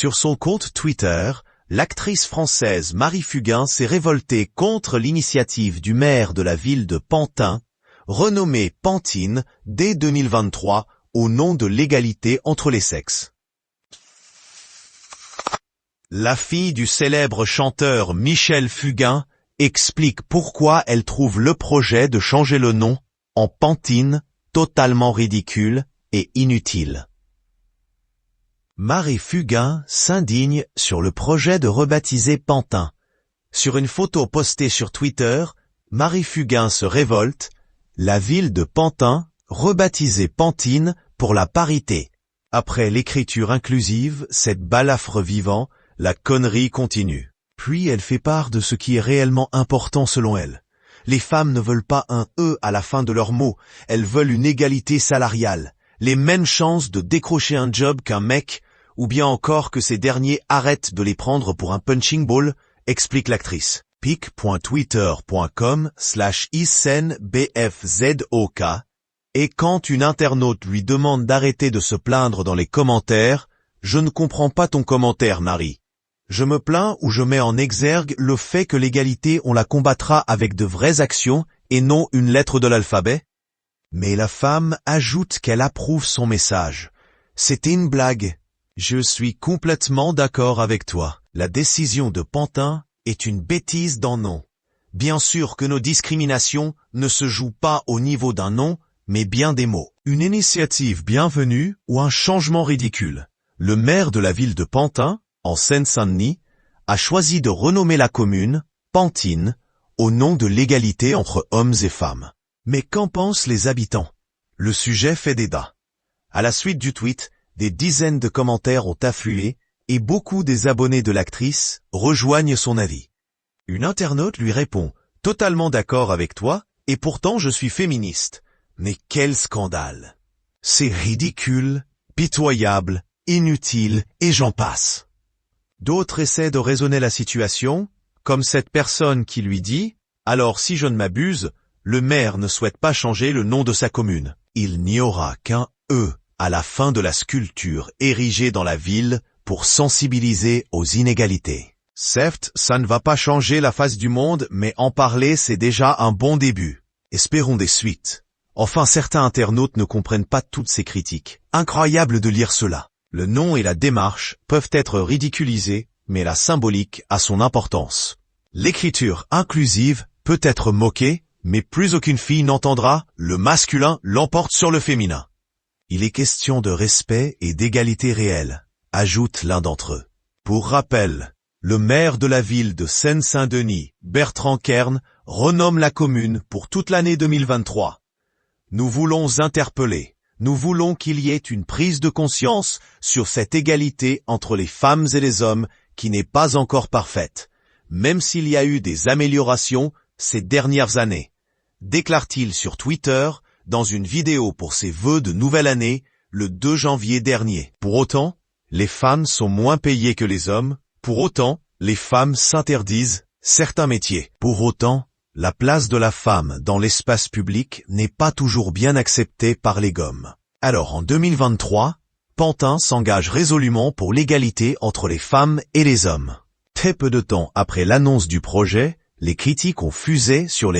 Sur son compte Twitter, l'actrice française Marie Fugain s'est révoltée contre l'initiative du maire de la ville de Pantin, renommée Pantine, dès 2023, au nom de l'égalité entre les sexes. La fille du célèbre chanteur Michel Fugain explique pourquoi elle trouve le projet de changer le nom en Pantine totalement ridicule et inutile. Marie Fugain s'indigne sur le projet de rebaptiser Pantin. Sur une photo postée sur Twitter, Marie Fugain se révolte, la ville de Pantin, rebaptisée Pantine pour la parité. Après l'écriture inclusive, cette balafre vivant, la connerie continue. Puis elle fait part de ce qui est réellement important selon elle. Les femmes ne veulent pas un « e » à la fin de leurs mots, elles veulent une égalité salariale, les mêmes chances de décrocher un job qu'un mec, ou bien encore que ces derniers arrêtent de les prendre pour un punching ball, explique l'actrice. pic.twitter.com/isenbfzok. Et quand une internaute lui demande d'arrêter de se plaindre dans les commentaires, « Je ne comprends pas ton commentaire, Marie. Je me plains ou je mets en exergue le fait que l'égalité on la combattra avec de vraies actions et non une lettre de l'alphabet ?» Mais la femme ajoute qu'elle approuve son message. « C'était une blague. Je suis complètement d'accord avec toi. La décision de Pantin est une bêtise d'un nom. Bien sûr que nos discriminations ne se jouent pas au niveau d'un nom, mais bien des mots. Une initiative bienvenue ou un changement ridicule. Le maire de la ville de Pantin, en Seine-Saint-Denis, a choisi de renommer la commune Pantine au nom de l'égalité entre hommes et femmes. Mais qu'en pensent les habitants? Le sujet fait débat. À la suite du tweet, des dizaines de commentaires ont afflué et beaucoup des abonnés de l'actrice rejoignent son avis. Une internaute lui répond « Totalement d'accord avec toi, et pourtant je suis féministe. » Mais quel scandale! C'est ridicule, pitoyable, inutile, et j'en passe. D'autres essaient de raisonner la situation, comme cette personne qui lui dit « Alors si je ne m'abuse, le maire ne souhaite pas changer le nom de sa commune. Il n'y aura qu'un « E » à la fin de la sculpture érigée dans la ville pour sensibiliser aux inégalités. Certes, ça ne va pas changer la face du monde, mais en parler c'est déjà un bon début. Espérons des suites. Enfin, certains internautes ne comprennent pas toutes ces critiques. Incroyable de lire cela. Le nom et la démarche peuvent être ridiculisés, mais la symbolique a son importance. L'écriture inclusive peut être moquée, mais plus aucune fille n'entendra « le masculin l'emporte sur le féminin ». Il est question de respect et d'égalité réelle, ajoute l'un d'entre eux. Pour rappel, le maire de la ville de Seine-Saint-Denis, Bertrand Kern, renomme la commune pour toute l'année 2023. Nous voulons interpeller, nous voulons qu'il y ait une prise de conscience sur cette égalité entre les femmes et les hommes qui n'est pas encore parfaite, même s'il y a eu des améliorations ces dernières années, déclare-t-il sur Twitter dans une vidéo pour ses vœux de nouvelle année le 2 janvier dernier. Pour autant, les femmes sont moins payées que les hommes, pour autant, les femmes s'interdisent certains métiers. Pour autant, la place de la femme dans l'espace public n'est pas toujours bien acceptée par les gommes. Alors en 2023, Pantin s'engage résolument pour l'égalité entre les femmes et les hommes. Très peu de temps après l'annonce du projet, les critiques ont fusé sur les